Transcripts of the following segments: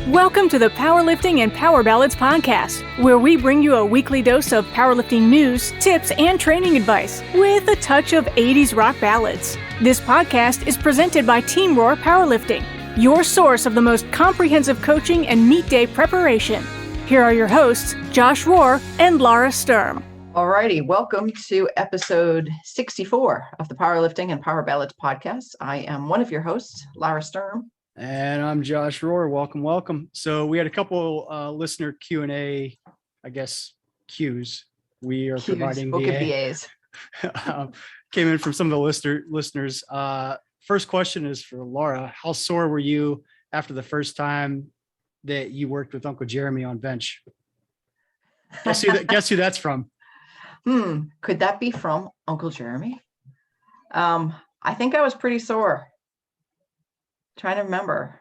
Welcome to the Powerlifting and Power Ballads podcast, where we bring you a weekly dose of powerlifting news, tips, and training advice with a touch of 80s rock ballads. This podcast is presented by Team Rohr Powerlifting, your source of the most comprehensive coaching and meet day preparation. Here are your hosts, Josh Rohr and Lara Sturm. Alrighty, welcome to episode 64 of the Powerlifting and Power Ballads podcast. I am one of your hosts, Lara Sturm. And I'm Josh Rohr. Welcome. So we had a couple listener Q&A, I guess, cues. We are providing BAs. Came in from some of the listeners. First question is for Lara. How sore were you after the first time that you worked with Uncle Jeremy on bench? Guess who that's from? Could that be from Uncle Jeremy? I think I was pretty sore. Trying to remember.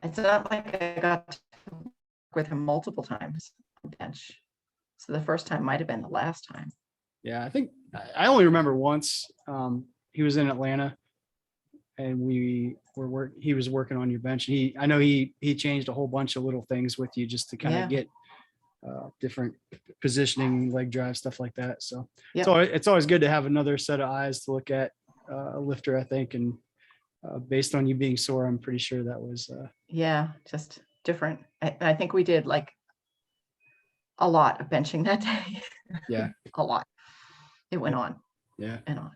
It's not like I got to work with him multiple times on the bench. So the first time might have been the last time. Yeah, I think I only remember once. He was in Atlanta and he was working on your bench. I know he changed a whole bunch of little things with you just to kind of get different positioning, leg drive, stuff like that. So it's always good to have another set of eyes to look at a lifter, I think. And based on you being sore, I'm pretty sure that was just different. I think we did like a lot of benching that day. Yeah. A lot. It went on. Yeah. And on.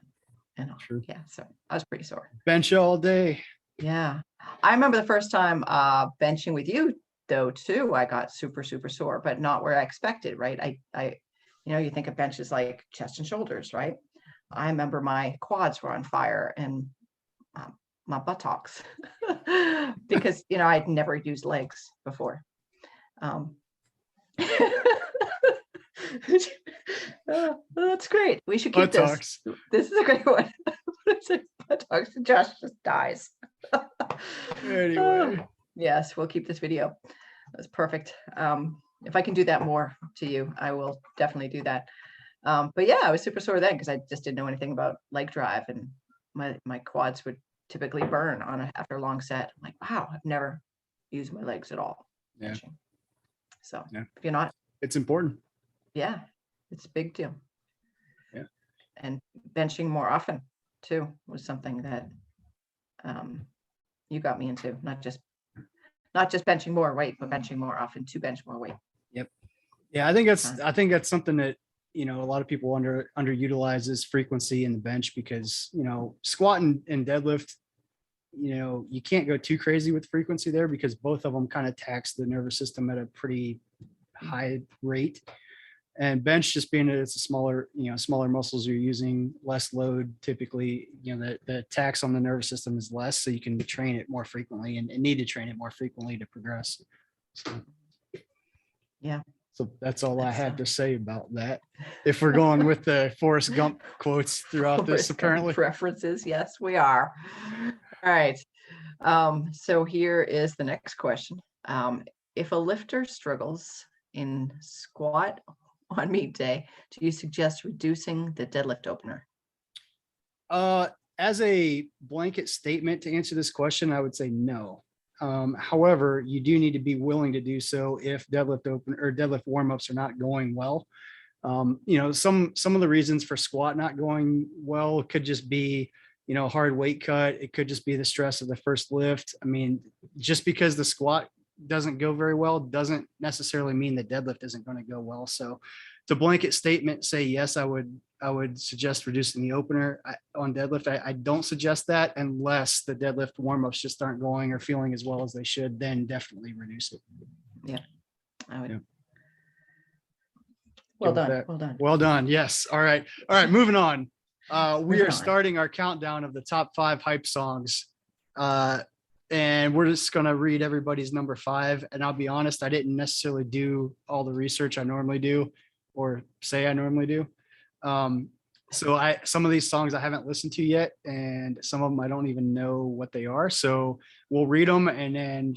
True. Yeah. So I was pretty sore. Bench all day. Yeah. I remember the first time benching with you though too. I got super, super sore, but not where I expected, right? I you think of benches like chest and shoulders, right? I remember my quads were on fire and my buttocks because I'd never used legs before. That's great. We should keep buttocks. This is a great one. Buttocks. Josh just dies. Anyway. Yes, we'll keep this video. That's perfect. If I can do that more to you, I will definitely do that. But yeah, I was super sore then because I just didn't know anything about leg drive, and my quads would typically burn after a long set. I'm like, wow, I've never used my legs at all. Yeah. So if you're not, it's important. Yeah, it's a big deal. Yeah. And benching more often too was something that you got me into, not just benching more weight, but benching more often to bench more weight. Yep. Yeah, I think that's something that a lot of people underutilizes frequency in the bench because squat and deadlift, you can't go too crazy with frequency there because both of them kind of tax the nervous system at a pretty high rate. And bench, just being that it's a smaller muscles you're using, less load typically, the tax on the nervous system is less, so you can train it more frequently and need to train it more frequently to progress. So, yeah. So that's all I had to say about that. If we're going with the Forrest Gump quotes throughout this, apparently. References, yes, we are. All right. So here is the next question. If a lifter struggles in squat on meet day, do you suggest reducing the deadlift opener? As a blanket statement to answer this question, I would say no. However, you do need to be willing to do so if deadlift open or deadlift warm-ups are not going well. Some of the reasons for squat not going well could just be, hard weight cut. It could just be the stress of the first lift. I mean, just because the squat doesn't go very well doesn't necessarily mean the deadlift isn't going to go well. So to blanket statement, say yes, I would suggest reducing the opener on deadlift. I don't suggest that unless the deadlift warm-ups just aren't going or feeling as well as they should, then definitely reduce it. Yeah, I would. Yeah. Well done. Yes. All right. Moving on. We are starting our countdown of the top 5 hype songs. And we're just going to read everybody's number 5. And I'll be honest, I didn't necessarily do all the research I normally do or say I normally do. So some of these songs I haven't listened to yet, and some of them I don't even know what they are. So we'll read them and then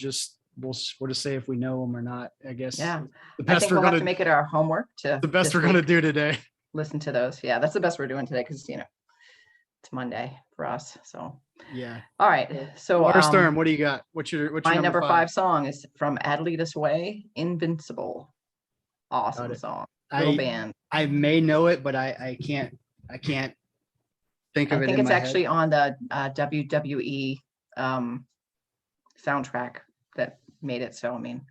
we'll just say if we know them or not, I guess. Yeah. I think we'll have to make it our homework the best we're going to do today. Listen to those. Yeah, that's the best we're doing today because, It's Monday for us. So, Yeah. all right. So, Lara Sturm, what do you got? What's your my number five? five song is from Adelitas Way, Invincible. Awesome song. Little band. I may know it, but I can't think of I it think in it's my actually head. on the WWE soundtrack that made it. So, I mean,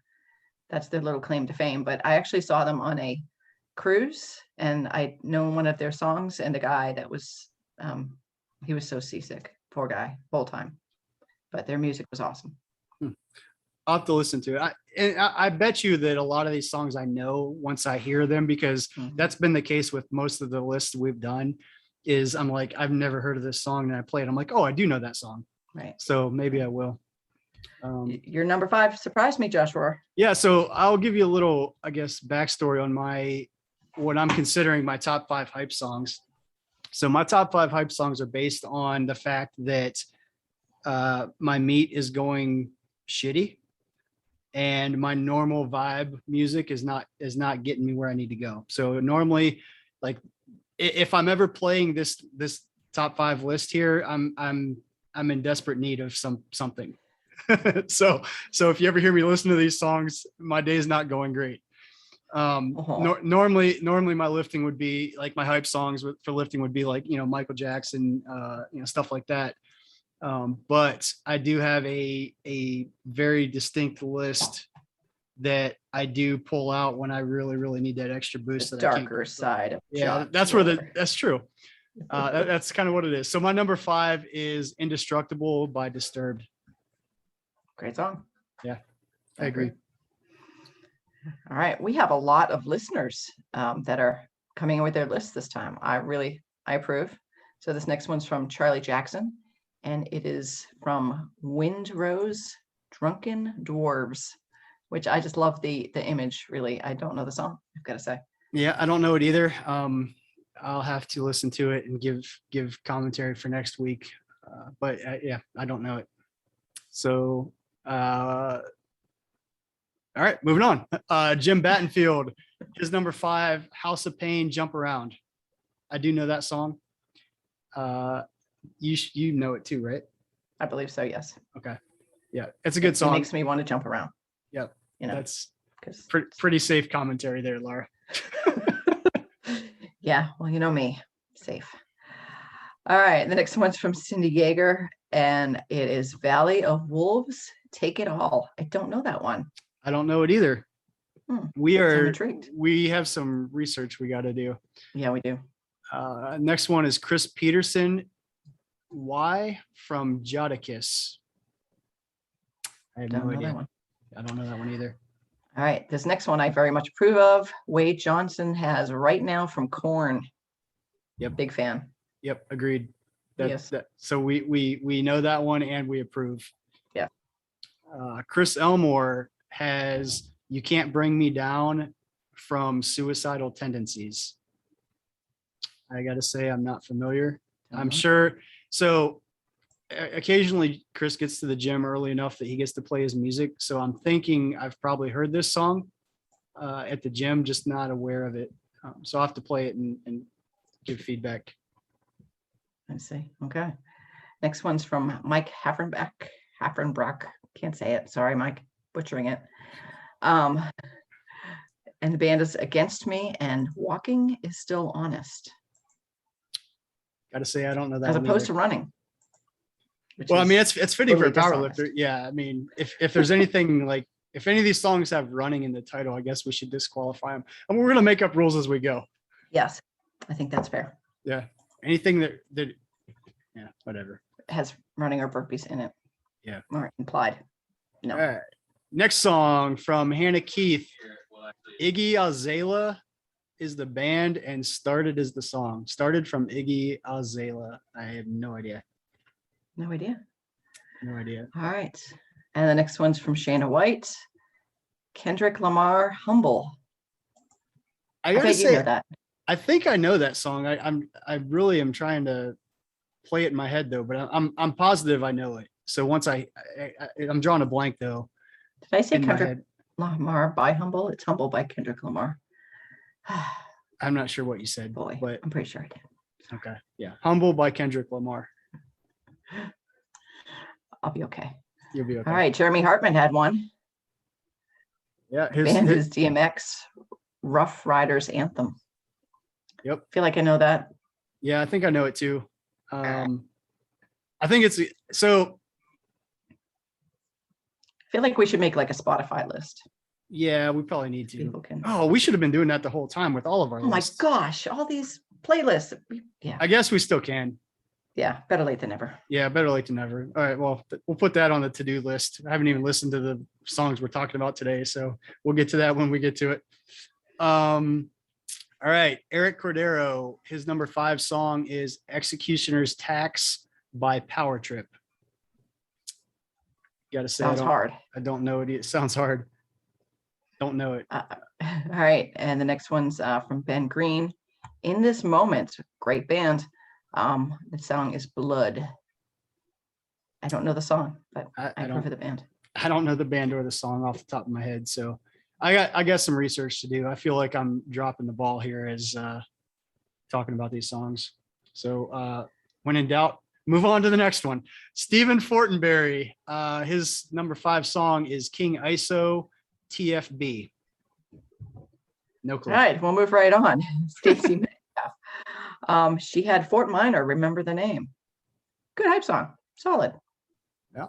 that's their little claim to fame. But I actually saw them on a cruise, and I know one of their songs, and the guy that was, he was so seasick, poor guy, whole time. But their music was awesome. I'll have to listen to it. I bet you that a lot of these songs I know once I hear them, because that's been the case with most of the lists we've done. Is I'm like, I've never heard of this song, and I play it. I'm like, oh, I do know that song. Right. So maybe I will. Your number five surprised me, Joshua. Yeah. So I'll give you a little, I guess, backstory on what I'm considering my top 5 hype songs. So my top 5 hype songs are based on the fact that my meet is going shitty, and my normal vibe music is not getting me where I need to go. So normally, like, if I'm ever playing this top 5 list here, I'm in desperate need of something. so if you ever hear me listen to these songs, my day is not going great. Normally my lifting would be like, my hype songs for lifting would be like, Michael Jackson, stuff like that. But I do have a very distinct list that I do pull out when I really, really need that extra boost. The darker side of that's true. That's kind of what it is. So my number 5 is Indestructible by Disturbed. Great song. Yeah, I agree. All right. We have a lot of listeners that are coming in with their lists this time. I approve. So this next one's from Charlie Jackson, and it is from Windrose, Drunken Dwarves, which I just love the image, really. I don't know the song, I've got to say. Yeah, I don't know it either. I'll have to listen to it and give commentary for next week. But yeah, I don't know it. So, all right, moving on. Jim Battenfield, his number 5, House of Pain, Jump Around. I do know that song. You know it too, right? I believe so, yes. Okay. Yeah, it's a good song. It makes me want to jump around. Yep. That's because pretty safe commentary there, Lara. Yeah, well, you know me, safe. All right, the next one's from Cindi Jaeger, and it is Valley of Wolves, Take It All. I don't know that one. I don't know it either. I'm intrigued. We have some research we got to do. Yeah, we do. Next one is Chris Peterson, Why, from Jadakiss. I have no idea. I don't know that one either. All right, this next one I very much approve of. Wade Johnson has Right Now from Korn. Yep. Big fan. Yep, agreed. Yes. So we know that one and we approve. Yeah. Chris Elmore has You Can't Bring Me Down from Suicidal Tendencies. I got to say, I'm not familiar. I'm sure. So occasionally Chris gets to the gym early enough that he gets to play his music. So I'm thinking I've probably heard this song at the gym, just not aware of it. So I'll have to play it and give feedback. I see. Okay. Next one's from Mike Hafenbrack. Can't say it. Sorry, Mike. Butchering it. And the band is Against Me, and Walking is Still Honest. Got to say, I don't know that. As opposed to Running. Well, I mean, it's fitting totally for a power lifter. Yeah. I mean, if there's anything like, if any of these songs have running in the title, I guess we should disqualify them. And we're going to make up rules as we go. Yes. I think that's fair. Yeah. Anything that yeah, whatever. Has running or burpees in it. Yeah. Or implied. No. All right. Next song from Hannah Keith. Iggy Azalea is the band and Started is the song. Started from Iggy Azalea. I have no idea. No idea. No idea. All right. And the next one's from Shana White. Kendrick Lamar, Humble. I gotta say, you know that. I think I know that song. I really am trying to play it in my head though, but I'm positive I know it. So once I'm drawing a blank though. Did I say Kendrick Lamar by Humble? It's Humble by Kendrick Lamar. I'm not sure what you said, Boy, but I'm pretty sure I did. Okay. Yeah. Humble by Kendrick Lamar. I'll be okay. You'll be okay. All right. Jeremy Hartman had one. Yeah. Band is DMX, Rough Riders Anthem. Yep. I feel like I know that. Yeah, I think I know it too. I think it's so. I feel like we should make like a Spotify list. Yeah, we probably need to. People can. Oh, we should have been doing that the whole time with all of our Oh my lists. gosh, all these playlists. Yeah. I guess we still can. Yeah, better late than never. Yeah, better late than never. All right, well, we'll put that on the to-do list. I haven't even listened to the songs we're talking about today, so we'll get to that when we get to it. All right, Eric Corderio, his number 5 song is Executioner's Tax by Power Trip. Gotta say, Sounds hard. I don't know it. It sounds hard. Don't know it. All right, and the next one's from Ben Green. In This Moment, great band. The song is Blood. I don't know the song, but I prefer the band. I don't know the band or the song off the top of my head, so I got some research to do. I feel like I'm dropping the ball here as talking about these songs. So when in doubt, move on to the next one. Stephen Fortenberry, his number 5 song is King ISO TFB. No clue. All right, we'll move right on. Stacie Metcalfe. She had Fort Minor, Remember the Name. Good hype song. Solid. Yeah.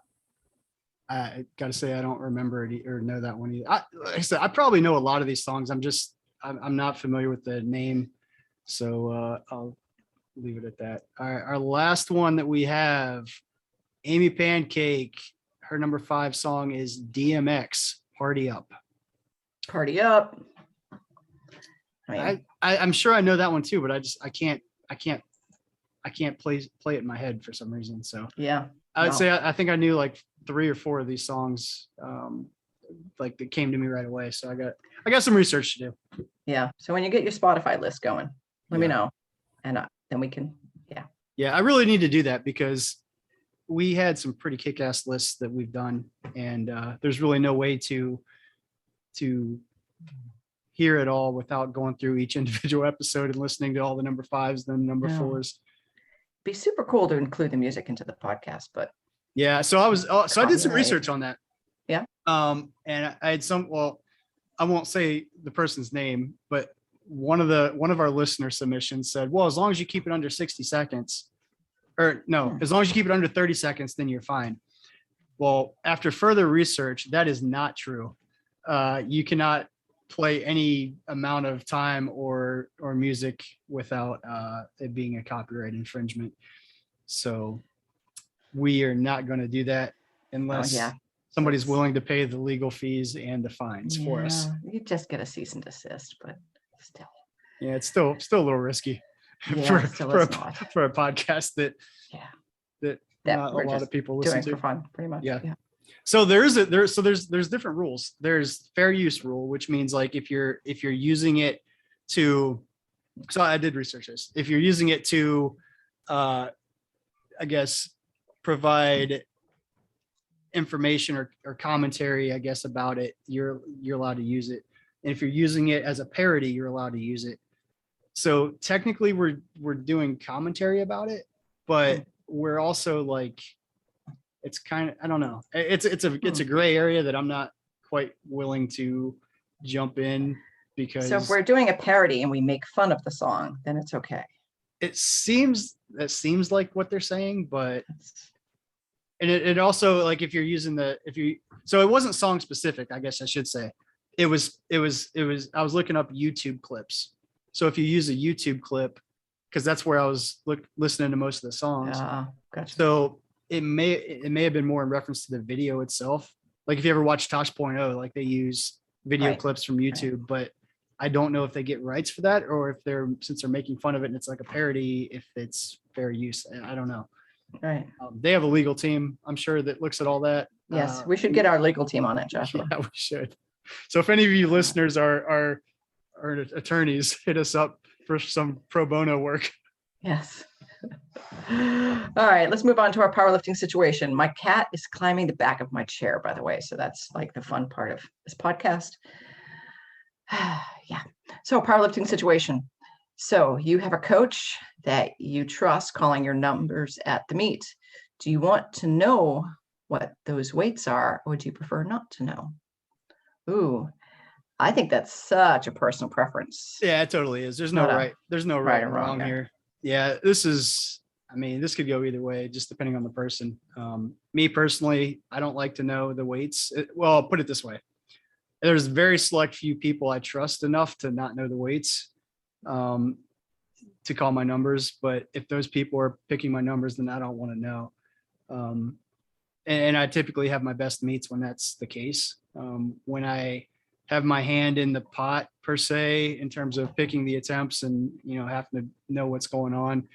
I gotta say, I don't remember it or know that one either. Like I said, I probably know a lot of these songs. I'm not familiar with the name. So I'll leave it at that. All right, our last one that we have, Amy Pancake. Her number 5 song is DMX, Party Up. Party Up. I'm sure I know that one too, but I can't play it in my head for some reason. So yeah, I would say I think I knew like 3 or 4 of these songs, like that came to me right away. So I got some research to do. Yeah. So when you get your Spotify list going, let me know, and then we can. Yeah, I really need to do that because we had some pretty kick-ass lists that we've done, and there's really no way to hear it all without going through each individual episode and listening to all the number 5s, then number 4s. Be super cool to include the music into the podcast, but yeah. So I did some research on that. Yeah. And I had I won't say the person's name, but one of our listener submissions said, well, as long as you keep it under 60 seconds, or no, as long as you keep it under 30 seconds, then you're fine. Well, after further research, that is not true. You cannot play any amount of time or music without it being a copyright infringement. So we are not going to do that unless somebody's willing to pay the legal fees and the fines for us. You just get a cease and desist, but still. Yeah, it's still a little risky for a podcast that not a lot of people listen to. For fun, pretty much. Yeah. So there's different rules. There's fair use rule, which means like if you're using it to, so I did research this. If you're using it to, I guess, provide information or commentary, I guess, about it, you're allowed to use it. And if you're using it as a parody, you're allowed to use it. So technically we're doing commentary about it, but we're also like, it's kind of, I don't know. It's a gray area that I'm not quite willing to jump in because. So if we're doing a parody and we make fun of the song, then it's okay. That seems like what they're saying, but. And it also, like, if you're using so it wasn't song specific, I guess I should say. It was, I was looking up YouTube clips. So if you use a YouTube clip, because that's where I was listening to most of the songs. Gotcha. So it may have been more in reference to the video itself. Like if you ever watch Tosh.0, like they use video clips from YouTube, but I don't know if they get rights for that or if since they're making fun of it and it's like a parody, if it's fair use. I don't know. Right. They have a legal team, I'm sure, that looks at all that. Yes, we should get our legal team on it, Joshua. Yeah, we should. So if any of you listeners are attorneys, hit us up for some pro bono work. Yes. All right, let's move on to our powerlifting situation. My cat is climbing the back of my chair, by the way. So that's like the fun part of this podcast. Yeah. So powerlifting situation. So you have a coach that you trust calling your numbers at the meet. Do you want to know what those weights are, or do you prefer not to know? Ooh, I think that's such a personal preference. Yeah, it totally is. There's no right and wrong here. Yeah, this could go either way, just depending on the person. Me personally, I don't like to know the weights. Well, I'll put it this way. There's very select few people I trust enough to not know the weights, to call my numbers. But if those people are picking my numbers, then I don't want to know. And I typically have my best meets when that's the case. When I have my hand in the pot per se, in terms of picking the attempts and, having to know what's going on,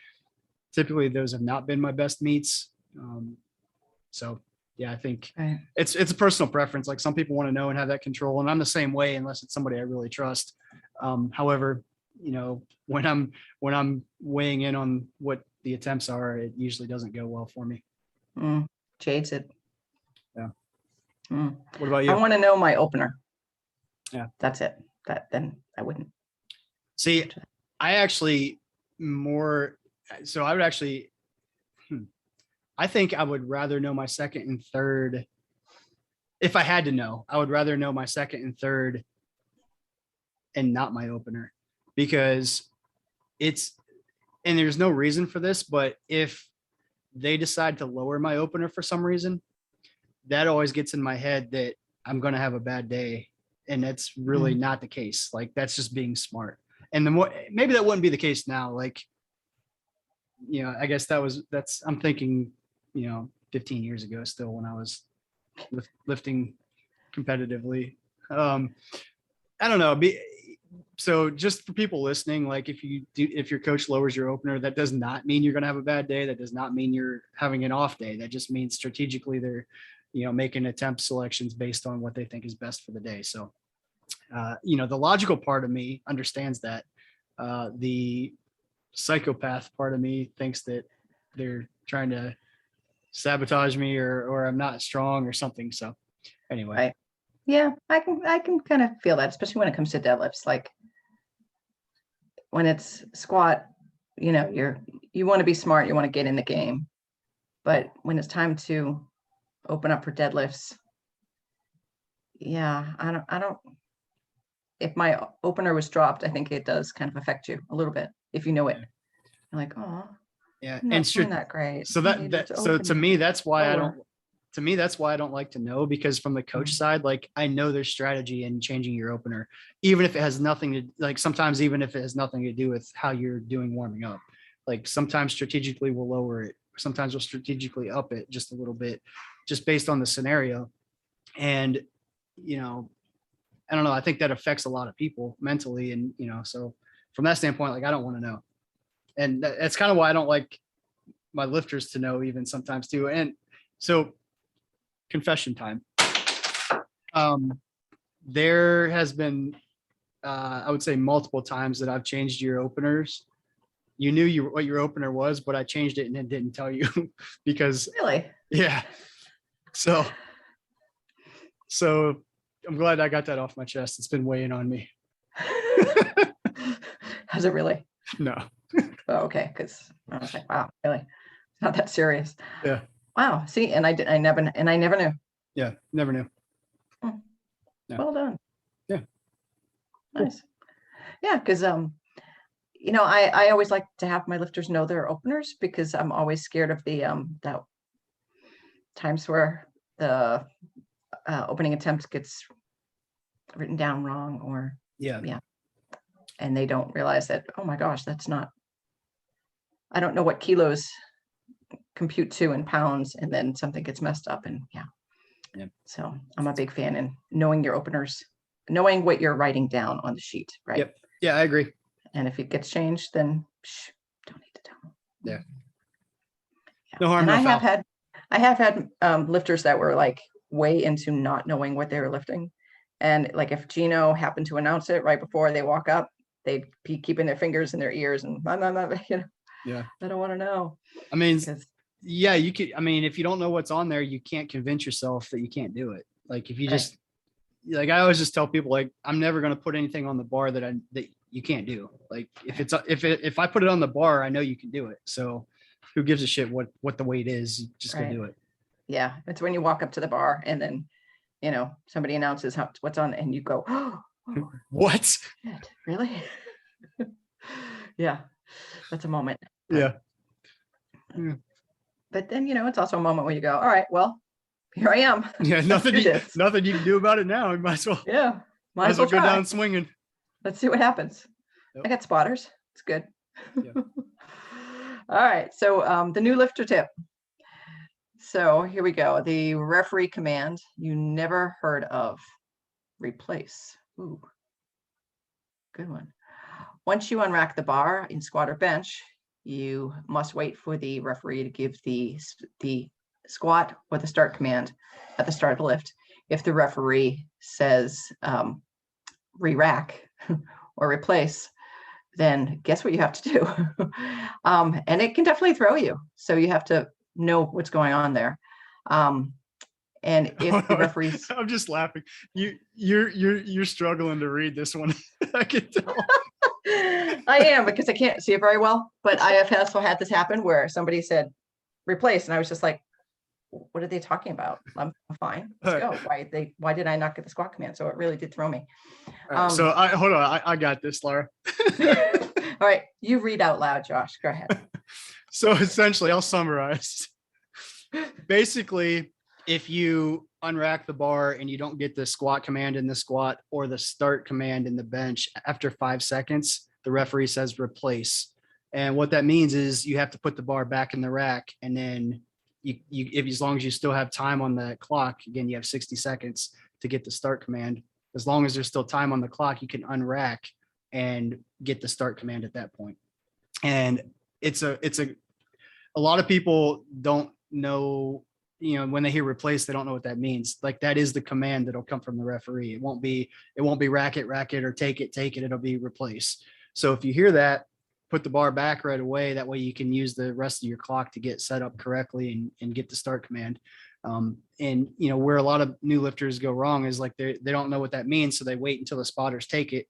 typically those have not been my best meets. So yeah, I think it's a personal preference. Like, some people want to know and have that control, and I'm the same way unless it's somebody I really trust. However, when I'm weighing in on what the attempts are, it usually doesn't go well for me. Jades it. Yeah. What about you? I want to know my opener. Yeah. That's it. Then I wouldn't. See, I actually I think I would rather know my second and third. If I had to know, I would rather know my second and third and not my opener, because and there's no reason for this, but if they decide to lower my opener for some reason, that always gets in my head that I'm going to have a bad day. And that's really not the case. Like, that's just being smart. And maybe that wouldn't be the case now. Like, I guess I'm thinking, 15 years ago still, when I was lifting competitively. I don't know. So just for people listening, like, if your coach lowers your opener, that does not mean you're going to have a bad day. That does not mean you're having an off day. That just means strategically they're, making attempt selections based on what they think is best for the day. So, the logical part of me understands that. The psychopath part of me thinks that they're trying to sabotage me or I'm not strong or something. So anyway. Right. Yeah, I can kind of feel that, especially when it comes to deadlifts. Like, when it's squat, you want to be smart, you want to get in the game. But when it's time to open up for deadlifts, yeah, I don't. If my opener was dropped, I think it does kind of affect you a little bit if you know it. You're like, oh, yeah, I'm not doing that great. So to me, that's why I don't. To me, that's why I don't like to know, because from the coach side, like, I know there's strategy in changing your opener, even if it has nothing to, like, sometimes even if it has nothing to do with how you're doing warming up. Like, sometimes strategically we'll lower it. Sometimes we'll strategically up it just a little bit, just based on the scenario. And, I don't know. I think that affects a lot of people mentally. And, so from that standpoint, like, I don't want to know. And that's kind of why I don't like my lifters to know even sometimes too. And so, confession time. There has been, I would say, multiple times that I've changed your openers. You knew what your opener was, but I changed it and then didn't tell you because. Really? Yeah. So I'm glad I got that off my chest. It's been weighing on me. Has it really? No. Oh, okay. Because I was like, wow, really? It's not that serious. Yeah. Wow. See, and I never knew. Yeah. Never knew. Yeah. Well done. Yeah. Nice. Cool. Yeah. Because, I always like to have my lifters know their openers, because I'm always scared of the, that times where the opening attempt gets written down wrong, or yeah. And they don't realize that, oh my gosh, that's not, I don't know what kilos compute to in pounds, and then something gets messed up. And yeah. So I'm a big fan in knowing your openers, knowing what you're writing down on the sheet, right? Yep. Yeah, I agree. And if it gets changed, then don't need to tell them. Yeah. No harm, no foul. I have had lifters that were like way into not knowing what they were lifting. And like, if Gino happened to announce it right before they walk up, they'd be keeping their fingers in their ears and yeah, I don't want to know. I mean, yeah, you could. I mean, if you don't know what's on there, you can't convince yourself that you can't do it. Like, if you just, like, I always just tell people, like, I'm never going to put anything on the bar that you can't do. Like if I put it on the bar, I know you can do it. So who gives a shit what the weight is? You just go do it. Yeah, it's when you walk up to the bar and then, you know, somebody announces what's on and you go, oh, what? Shit, really? Yeah, that's a moment. Yeah. But then, you know, it's also a moment where you go, all right, well, here I am. Yeah, nothing you can do about it now. You might as well. Yeah, might as well go down swinging. Let's see what happens. Yep. I got spotters. It's good. Yep. All right, so the new lifter tip. So here we go. The referee command you never heard of. Replace. Ooh, good one. Once you unrack the bar in squat or bench, you must wait for the referee to give the squat or the start command at the start of the lift. If the referee says re-rack or replace, then guess what you have to do? And it can definitely throw you. So you have to know what's going on there. And if the referees, I'm just laughing. You're struggling to read this one. I can tell. I am, because I can't see it very well. But I have also had this happen where somebody said replace, and I was just like, what are they talking about? I'm fine. Let's go. Why did I not get the squat command? So it really did throw me. So hold on. I got this, Lara. All right, you read out loud, Josh. Go ahead. So essentially, I'll summarize. Basically, if you unrack the bar and you don't get the squat command in the squat or the start command in the bench, after 5 seconds, the referee says replace. And what that means is you have to put the bar back in the rack, and then if as long as you still have time on the clock, again, you have 60 seconds to get the start command. As long as there's still time on the clock, you can unrack and get the start command at that point. And a lot of people don't know, you know, when they hear replace, they don't know what that means. Like, that is the command that'll come from the referee. It won't be rack it, or take it. It'll be replace. So if you hear that, put the bar back right away. That way you can use the rest of your clock to get set up correctly and get the start command. And you know, where a lot of new lifters go wrong is like they don't know what that means. So they wait until the spotters take it,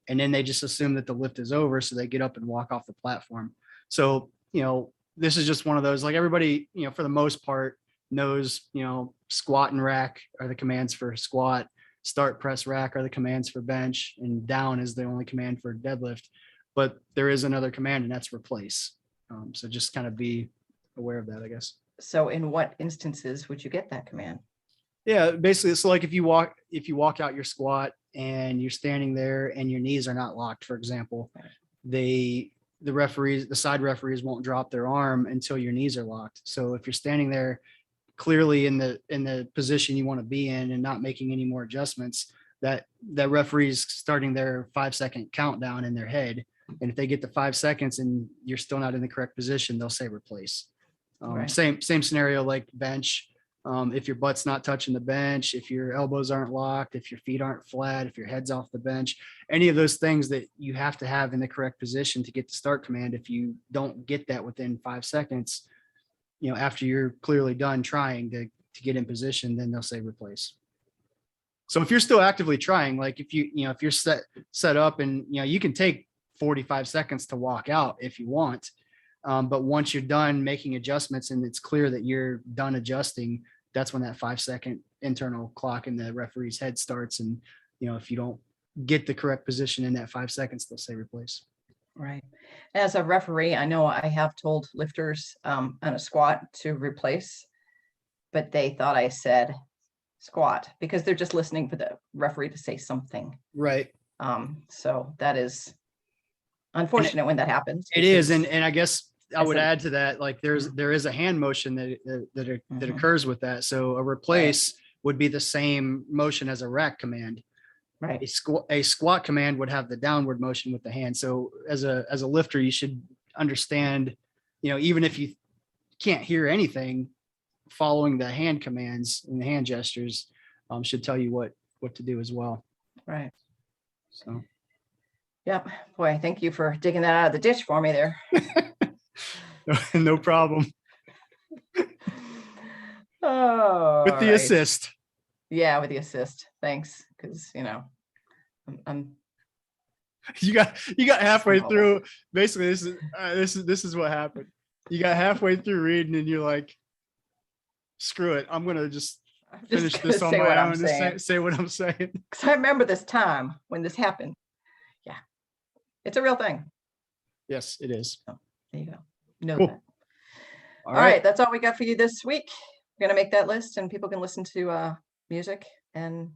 and then they just assume that the lift is over. So they get up and walk off the platform. So, you know, this is just one of those, like, everybody, you know, for the most part knows, you know, squat and rack are the commands for squat, start, press, rack are the commands for bench, and down is the only command for deadlift. But there is another command, and that's replace. So just kind of be aware of that, I guess. So in what instances would you get that command? Yeah, basically, so like if you walk out your squat and you're standing there and your knees are not locked, for example, the side referees won't drop their arm until your knees are locked. So if you're standing there clearly in the position you want to be in and not making any more adjustments, that referee's starting their 5-second countdown in their head. And if they get to 5 seconds and you're still not in the correct position, they'll say replace. Right. Same scenario like bench. If your butt's not touching the bench, if your elbows aren't locked, if your feet aren't flat, if your head's off the bench, any of those things that you have to have in the correct position to get the start command. If you don't get that within 5 seconds, you know, after you're clearly done trying to get in position, then they'll say replace. So if you're still actively trying, like if you're set up and, you know, you can take 45 seconds to walk out if you want. But once you're done making adjustments and it's clear that you're done adjusting, that's when that 5-second internal clock in the referee's head starts. And, you know, if you don't get the correct position in that 5 seconds, they'll say replace. Right. As a referee, I know I have told lifters on a squat to replace, but they thought I said squat because they're just listening for the referee to say something. Right. So that is unfortunate when that happens. It is. And I guess I would add to that, like there is a hand motion that occurs with that. So a replace would be the same motion as a rack command. Right. A squat command would have the downward motion with the hand. So as a lifter, you should understand, you know, even if you can't hear anything, following the hand commands and the hand gestures should tell you what to do as well. Right. So. Yep. Boy, thank you for digging that out of the ditch for me there. No problem. Oh, with the assist. Yeah, with the assist. Thanks. Because, you know, I'm You got halfway through. Basically, this is what happened. You got halfway through reading, and you're like, "Screw it! I'm gonna just finish this on my own and say what I'm saying." Because I remember this time when this happened. Yeah, it's a real thing. Yes, it is. Oh, there you go. Know Cool. that. All All right, that's all we got for you this week. We're gonna make that list, and people can listen to music, and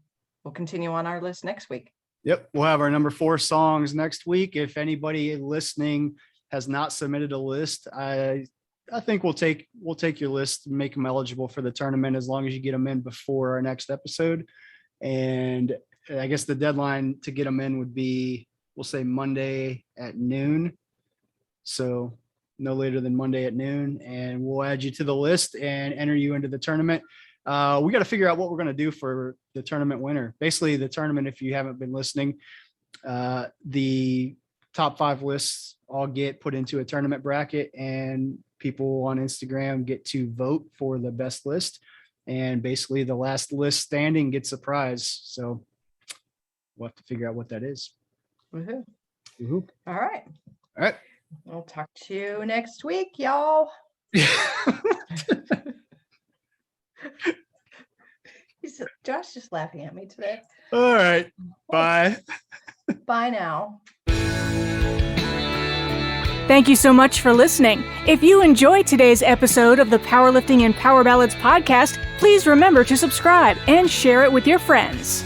we'll continue on our list next week. Yep, we'll have our number 4 songs next week. If anybody listening has not submitted a list, I think we'll take your list and make them eligible for the tournament as long as you get them in before our next episode. And I guess the deadline to get them in would be, we'll say Monday at noon. So no later than Monday at noon, and we'll add you to the list and enter you into the tournament. We got to figure out what we're going to do for the tournament winner. Basically, the tournament, if you haven't been listening, the top 5 lists all get put into a tournament bracket, and people on Instagram get to vote for the best list. And basically, the last list standing gets a prize. So we'll have to figure out what that is. Woohoo. Woohoo. All right. All right. We'll talk to you next week, y'all. Josh just laughing at me today. All right. Bye. Bye now. Thank you so much for listening. If you enjoyed today's episode of the Powerlifting and Power Ballads podcast, please remember to subscribe and share it with your friends.